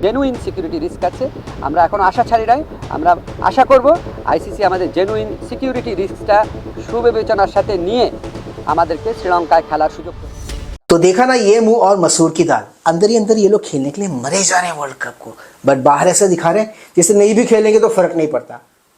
Genuine security risk আছে। আমরা এখন আশা ছাড়ি নাই, আমরা আশা করব আইসিসি আমাদের জেনুইন সিকিউরিটি রিস্কটা সুবিবেচনার সাথে নিয়ে আমাদেরকে শ্রীলঙ্কায় খেলার সুযোগ করে। तो देखा ना ये मुंह और मसूर की दाल, अंदर ही अंदर ये लोग खेलने के लिए मरे जा रहे हैं वर्ल्ड कप को, बट बाहर ऐसा दिखा रहे हैं जैसे नहीं भी खेलेंगे तो फर्क नहीं पड़ता,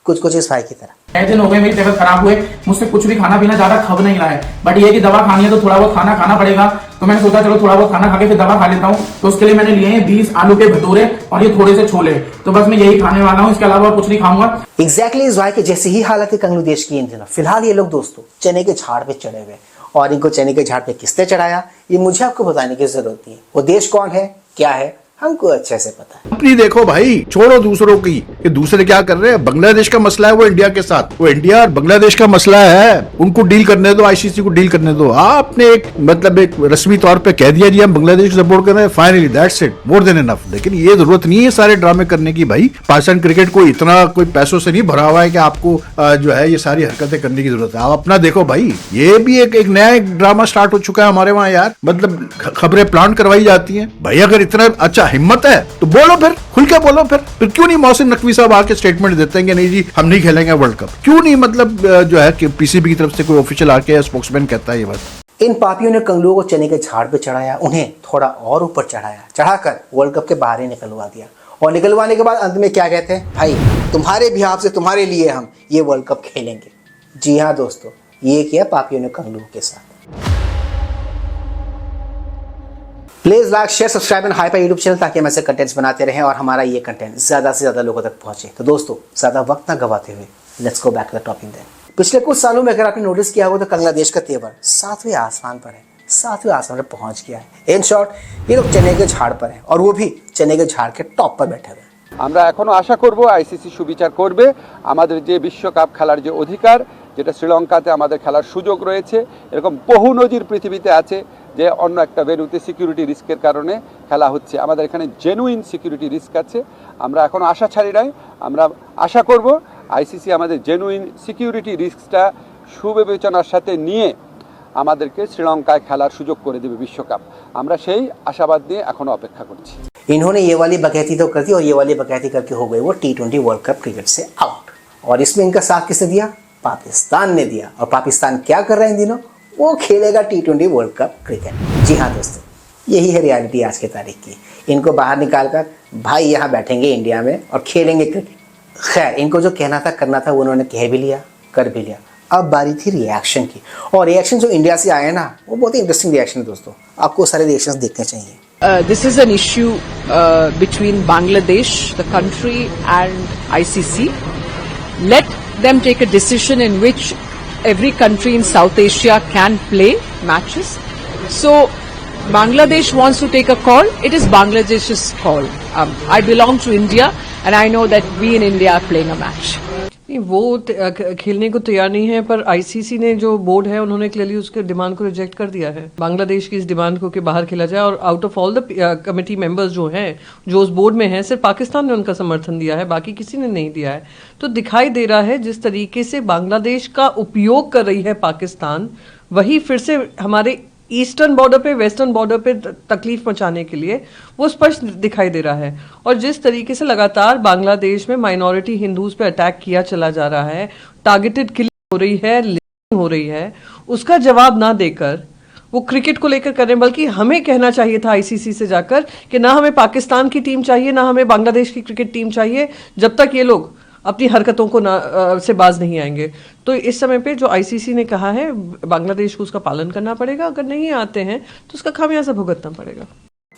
कुछ इस भाई की तरह। दिन हो गए मेरी तबीयत खराब हुए, मुझसे कुछ भी खाना पीना ज्यादा खब नहीं रहा है, बट ये कि दवा खानी है तो थोड़ा बहुत खाना खाना पड़ेगा। तो मैंने सोचा चलो थोड़ा बहुत खाना खा के फिर दवा खा लेता हूँ। तो उसके लिए मैंने लिए हैं 20 आलू के भटूरे और ये थोड़े से छोले, तो बस मैं यही खाने वाला हूँ, इसके अलावा कुछ नहीं खाऊंगा। एग्जैक्टली इस भाई के जैसे ही हालत है बांग्लादेश की इन दिनों। फिलहाल ये लोग दोस्तों चने के झाड़ पे चढ़े हुए, और इनको चने के झाड़ पे किसने चढ़ाया ये मुझे आपको बताने की जरूरत नहीं है। वो देश कौन है क्या है हमको अच्छे से पता है। अपनी देखो भाई, छोड़ो दूसरों की कि दूसरे क्या कर रहे हैं। बांग्लादेश का मसला है वो इंडिया के साथ, वो इंडिया और बांग्लादेश का मसला है, उनको डील करने दो, आईसीसी को डील करने दो। आपने एक मतलब एक रस्मी तौर पे कह दिया जी हम बांग्लादेश को सपोर्ट कर रहे हैं, finally that's it, more than enough. लेकिन ये जरूरत नहीं है सारे ड्रामे करने की भाई। पाकिस्तान क्रिकेट को इतना कोई पैसों से नहीं भरा हुआ है कि आपको जो है ये सारी हरकतें करने की जरूरत है। आप अपना देखो भाई, ये भी एक नया एक ड्रामा स्टार्ट हो चुका है हमारे वहाँ यार। मतलब खबरें प्लान करवाई जाती हैं भाई। अगर इतना अच्छा हिम्मत है तो बोलो, फिर खुल के बोलो। फिर क्यों नहीं मोहसिन नकवी साहब आके स्टेटमेंट देते हैं कि नहीं जी हम नहीं खेलेंगे वर्ल्ड कप? क्यों नहीं मतलब जो है कि पीसीबी की तरफ से कोई ऑफिशियल आके स्पोक्समैन कहता है ये बात। इन पापियों ने कंगलुओं को चने के झाड़ पे चढ़ाया, उन्हें थोड़ा और ऊपर चढ़ाकर वर्ल्ड कप के बाहर ही निकलवा दिया। और निकलवाने के बाद अंत में क्या कहते हैं, भाई तुम्हारे बिहाफ से तुम्हारे लिए हम ये वर्ल्ड कप खेलेंगे। जी हाँ दोस्तों, ये किया पापियों ने कंगलुओं के साथ। Please like share subscribe and hyper YouTube channel, ताकि हम ऐसे कंटेंट्स बनाते रहें और हमारा ये कंटेंट ज्यादा से ज्यादा लोगों तक पहुंचे। तो दोस्तों ज्यादा वक्त ना गवाते हुए let's go back to the topic then. पिछले कुछ सालों में अगर आपने नोटिस किया होगा तो बांग्लादेश का तेवर 7वें आसमान पर है, 7वें आसमान पर पहुंच गया है। इन शॉर्ट ये लोग चने के झाड़ पर है, और वो भी चने के झाड़ के टॉप पर बैठे हुए। আমরা এখনো আশা করব আইসিসি সুবিচার করবে। আমাদের যে বিশ্বকাপ খেলার যে অধিকার, যেটা শ্রীলঙ্কাতে আমাদের খেলার সুযোগ রয়েছে, এরকম বহু নজির পৃথিবীতে আছে যে অন্য একটা ভেন্যুতে সিকিউরিটি রিস্কের কারণে খেলা হচ্ছে। আমাদের এখানে জেনুইন সিকিউরিটি রিস্ক আছে। আমরা এখনো আশা ছাড়ি নাই, আমরা আশা করব আইসিসি আমাদের জেনুইন সিকিউরিটি রিস্কটা সুবিবেচনার সাথে নিয়ে আমাদেরকে শ্রীলঙ্কায় খেলার সুযোগ করে দেবে বিশ্বকাপ। আমরা সেই আশাবাদ নিয়ে এখনো অপেক্ষা করছি। इन्होंने ये वाली बकैती तो कर दी, और ये वाली बकैती करके हो गए वो T20 वर्ल्ड कप क्रिकेट से आउट। और इसमें इनका साथ किसने दिया? पाकिस्तान ने दिया। और पाकिस्तान क्या कर रहा है इन दिनों? वो खेलेगा T20 वर्ल्ड कप क्रिकेट। जी हाँ दोस्तों, यही है रियलिटी आज के तारीख की। इनको बाहर निकाल कर भाई यहाँ बैठेंगे इंडिया में और खेलेंगे क्रिकेट। खैर, इनको जो कहना था करना था वो उन्होंने कह भी लिया, कर भी लिया। अब बारी थी रिएक्शन की, और रिएक्शन जो इंडिया से आए ना वो बहुत ही इंटरेस्टिंग रिएक्शन है दोस्तों। आपको सारे रिएक्शंस देखने चाहिए। This is an issue between Bangladesh, the country, and ICC. Let them take a decision in which every country in South Asia can play matches. So, Bangladesh wants to take a call. It is Bangladesh's call. I belong to India, and I know that we in India are playing a match. नहीं, वो खेलने को तैयार नहीं है, पर ICC ने जो बोर्ड है उन्होंने क्लियरली उसके डिमांड को रिजेक्ट कर दिया है। बांग्लादेश की इस डिमांड को कि बाहर खेला जाए, और out of all the committee members जो हैं जो उस बोर्ड में हैं, सिर्फ पाकिस्तान ने उनका समर्थन दिया है, बाकी किसी ने नहीं दिया है। तो दिखाई दे रहा है जिस तरीके से बांग्लादेश का उपयोग कर रही है पाकिस्तान, वही फिर से हमारे ईस्टर्न बॉर्डर पे, वेस्टर्न बॉर्डर पे तकलीफ पहुंचाने के लिए वो स्पष्ट दिखाई दे रहा है। और जिस तरीके से लगातार बांग्लादेश में माइनॉरिटी हिंदूज पे अटैक किया चला जा रहा है, टारगेटेड किलिंग हो रही है, लिंचिंग हो रही है, उसका जवाब ना देकर वो क्रिकेट को लेकर कर रहे हैं। बल्कि हमें कहना चाहिए था आईसीसी से जाकर कि ना हमें पाकिस्तान की टीम चाहिए, ना हमें बांग्लादेश की क्रिकेट टीम चाहिए, जब तक ये लोग अपनी हरकतों को से बाज नहीं आएंगे। तो इस समय पे जो आईसीसी ने कहा है बांग्लादेश को उसका पालन करना पड़ेगा। अगर नहीं आते हैं तो उसका खामियाजा भुगतना पड़ेगा।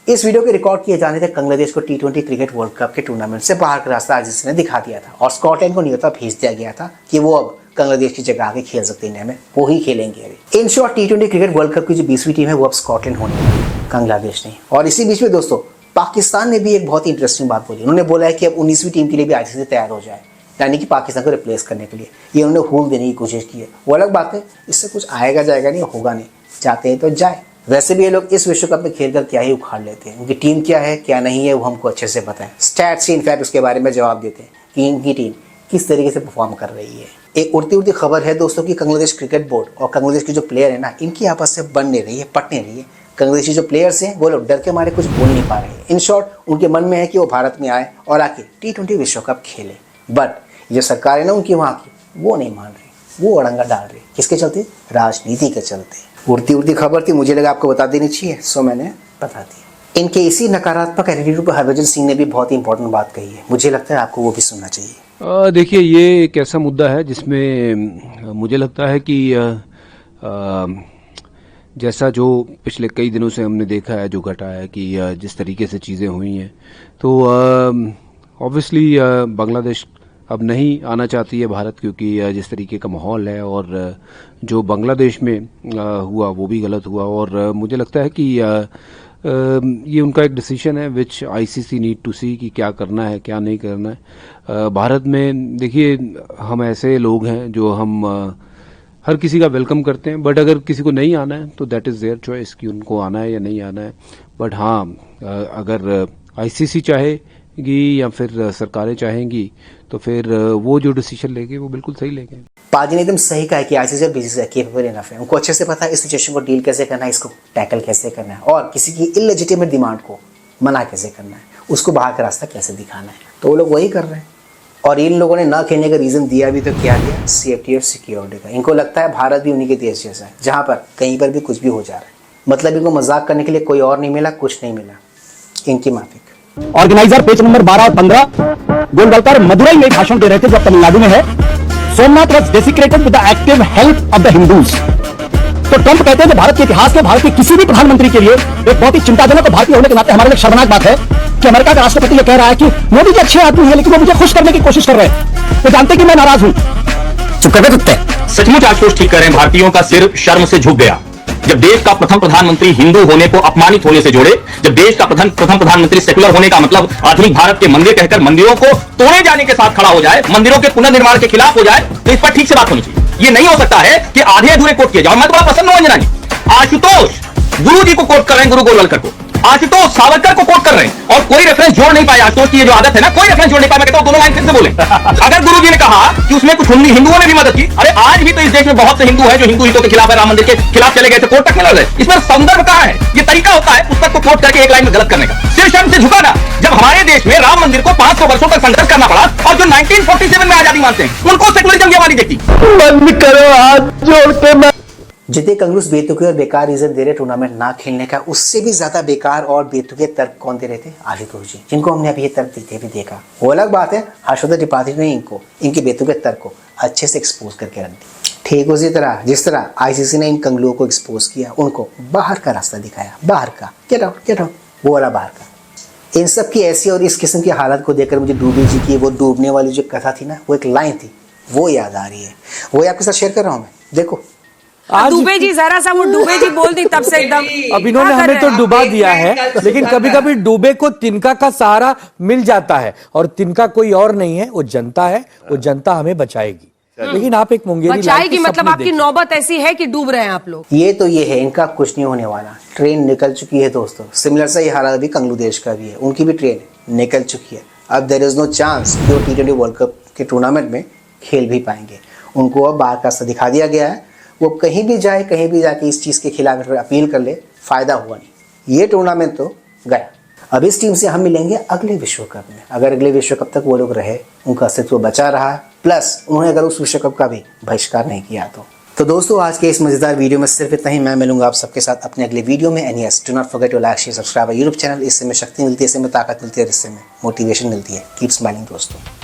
इस वीडियो के रिकॉर्ड किए जाने तक बांग्लादेश को T20 क्रिकेट वर्ल्ड कप के टूर्नामेंट से बाहर का रास्ता आईसीसी ने दिखा दिया था, और स्कॉटलैंड को न्योता भेज दिया गया था कि वो अब बांग्लादेश की जगह आके खेल सकते इंडिया में, वो ही खेलेंगे अभी। In short T20 cricket world cup की जो 20वीं टीम है वो अब स्कॉटलैंड होने वाली है, बांग्लादेश नहीं। और इसी बीच में दोस्तों पाकिस्तान ने भी एक बहुत ही इंटरेस्टिंग बात बोली। उन्होंने बोला है कि अब 19वीं टीम के लिए भी आईसीसी तैयार हो जाए, यानी कि पाकिस्तान को रिप्लेस करने के लिए। ये उन्होंने हूल देने की कोशिश की है। वो अलग बात है, इससे कुछ आएगा जाएगा नहीं, होगा नहीं, जाते हैं तो जाए। वैसे भी ये लोग इस विश्व कप में खेलकर क्या ही उखाड़ लेते हैं। उनकी टीम क्या है क्या नहीं है वो हमको अच्छे से पता है। स्टैट्स से इनफैक्ट उसके बारे में जवाब देते हैं कि इनकी टीम किस तरीके से परफॉर्म कर रही है। एक उड़ती खबर है दोस्तों की बांग्लादेश क्रिकेट बोर्ड और बांग्लादेश के जो प्लेयर है ना, इनकी आपस से बन नहीं रही है, पट नहीं रही है। बांग्लादेशी जो प्लेयर्स हैं वो लोग डर के मारे कुछ बोल नहीं पा रहे हैं। इन शॉर्ट उनके मन में है कि वो भारत में आए और आके T20 विश्व कप खेले, बट जो सरकार है ना उनकी वहाँ की वो नहीं मान रही, वो अड़ंगा डाल रही। किसके चलते? राजनीति के चलते। उड़ती खबर थी, मुझे लगा आपको बता देनी चाहिए, सो मैंने बता दिया। इनके इसी नकारात्मक एटीट्यूड पर हरभजन सिंह ने भी बहुत ही इंपॉर्टेंट बात कही है, मुझे लगता है आपको वो भी सुनना चाहिए। देखिए, ये एक ऐसा मुद्दा है जिसमें मुझे लगता है कि जैसा जो पिछले कई दिनों से हमने देखा है, जो घटा है कि जिस तरीके से चीज़ें हुई हैं, तो ऑब्वियसली बांग्लादेश अब नहीं आना चाहती है भारत, क्योंकि जिस तरीके का माहौल है और जो बांग्लादेश में हुआ वो भी गलत हुआ। और मुझे लगता है कि ये उनका एक डिसीजन है विच आईसीसी नीड टू सी कि क्या करना है क्या नहीं करना है। भारत में देखिए, हम ऐसे लोग हैं जो हम हर किसी का वेलकम करते हैं, बट अगर किसी को नहीं आना है तो दैट इज़ देयर चॉइस कि उनको आना है या नहीं आना है। बट हाँ, अगर आईसीसी चाहेगी या फिर सरकारें चाहेंगी तो फिर वो जो डिसीजन लेंगे वो बिल्कुल सही लेंगे। पाजी ने एकदम सही कहा कि आईसीसी और बीसीसीआई केपेबल इनफ है, उनको अच्छे से पता है इस सिचुएशन को डील कैसे करना है, इसको टैकल कैसे करना है और किसी की इलेजिटिमेट डिमांड को मना कैसे करना है, उसको बाहर का रास्ता कैसे दिखाना है। तो वो लोग वही कर रहे हैं। और इन लोगों ने ना खेलने का रीजन दिया भी तो क्या दिया? सेफ्टी और सिक्योरिटी का। इनको लगता है भारत भी उन्हीं के देश जैसा है जहां पर कहीं पर भी कुछ भी हो जा रहा है। मतलब इनको मजाक करने के लिए कोई और नहीं मिला, कुछ नहीं मिला। इनकी माफिक ऑर्गेनाइजर पेज नंबर 12 और 15 गोलवलकर मदुरई में भाषण दे रहे थे जब तमिलनाडु में है। Somnath was desecrated with the active help of the Hindus. तो ट्रंप कहते हैं कि भारत के इतिहास में भारत के किसी भी प्रधानमंत्री के लिए एक बहुत ही चिंताजनक और भारतीय होने के नाते हमारे लिए शर्मनाक बात है कि अमेरिका का राष्ट्रपति ये कह रहा है कि मोदी जी अच्छे आदमी है लेकिन वो मुझे खुश करने की कोशिश कर रहे हैं, वो जानते कि मैं नाराज हूं। चुप करके कुत्ते। सचमुच आशुतोष ठीक कह रहे हैं, भारतीयों का सिर शर्म से झुक गया जब देश का प्रथम प्रधानमंत्री हिंदू होने को अपमानित होने से जोड़े, जब देश का प्रथम प्रधानमंत्री सेकुलर होने का मतलब आधुनिक भारत के मंदिर कहकर मंदिरों को तोड़े जाने के साथ खड़ा हो जाए, मंदिरों के पुनर्निर्माण के खिलाफ हो जाए, तो इस पर ठीक से बात होनी चाहिए। ये नहीं हो सकता है कि आधे अधूरे कोट किए जाए। मैं तो बड़ा पसंद हूं अंजना जी, आशुतोष गुरु जी को कोट कर रहे हैं, गुरु गोलवलकर को, आशुतोष सावरकर को कोट कर रहे हैं और कोई रेफरेंस जोड़ नहीं पाया। आशुतोष की ये जो आदत है ना, कोई रेफरेंस जोड़ नहीं पाया। मैं कहता हूं दोनों लाइन फिर से बोले। अगर गुरु जी ने कहा कि उसमें कुछ हिंदुओं ने भी मदद की, अरे आज भी तो इस देश में बहुत से हिंदू हैं जो हिंदू हितों के खिलाफ है, राम मंदिर के खिलाफ चले गए थे, कोर्ट तक में लड़ रहे। इसमें संदर्भ कहां है? ये तरीका होता है पुस्तक को कोट करके एक लाइन में गलत करने का। सिर शर्म से झुका ना, जब हमारे देश में राम मंदिर को 500 वर्षों तक संघर्ष करना पड़ा और जो 1947 में आजादी मानते हैं उनको सेकुलरिज्म की आवाज़ देखती। बंद करो हाथ जोड़ के। जितने कंग्रेस बेतुके और बेकार रीजन दे रहे टूर्नामेंट ना खेलने का, उससे भी ज्यादा बेकार और बेतुके तर्क कौन दे रहे थे? आशुतोष जी, जिनको हमने अभी ये तर्क देते भी देखा। वो अलग बात है, हर्षवर्धन त्रिपाठी ने इनको इनके बेतुके तर्क को अच्छे से एक्सपोज करके रख दिया। ठीक उसी तरह जिस तरह आईसीसी ने इन कंगलुओं को एक्सपोज किया, उनको बाहर का रास्ता दिखाया, बाहर का गेट आउट वो वाला बाहर का। इन सब की ऐसी और इस किस्म की हालत को देखकर मुझे डूबी जी की वो डूबने वाली जो कथा थी ना, वो एक लाइन थी, वो याद आ रही है। वो आपके साथ शेयर कर रहा हूं मैं, देखो। दुबे जी जरा सा वो डूबे जी बोल दी तब से एकदम। अब इन्होंने हमें तो डुबा दिया है, लेकिन कभी कभी डूबे को तिनका का सहारा मिल जाता है और तिनका कोई और नहीं है, वो जनता है, वो जनता हमें बचाएगी। लेकिन आप एक मुंगेरी बचाएगी मतलब आपकी नौबत ऐसी है कि डूब रहे हैं आप लोग। ये है, इनका कुछ नहीं होने वाला। ट्रेन निकल चुकी है दोस्तों। सिमिलर सा ये हालात भी कंगलू देश का भी है, उनकी भी ट्रेन निकल चुकी है। अब देयर इज नो चांस कि वो T20 वर्ल्ड कप के टूर्नामेंट में खेल भी पाएंगे। उनको अब बाहर का रास्ता दिखा दिया गया है। वो कहीं भी जाए, कहीं भी जाके इस चीज़ के खिलाफ अपील कर ले, फायदा हुआ नहीं। ये टूर्नामेंट तो गया। अब इस टीम से हम मिलेंगे अगले विश्व कप में। अगर अगले विश्व कप तक वो लोग रहे, उनका अस्तित्व बचा रहा, प्लस उन्होंने अगर उस विश्व कप का भी बहिष्कार नहीं किया तो दोस्तों आज के इस मजेदार वीडियो में सिर्फ इतना ही। मैं मिलूंगा आप सबके साथ अपने अगले वीडियो में। And yes, do not forget to like share subscribe YouTube channel. इससे में शक्ति मिलती है, इससे में ताकत मिलती है, इससे में मोटिवेशन मिलती है। कीप स्माइलिंग दोस्तों।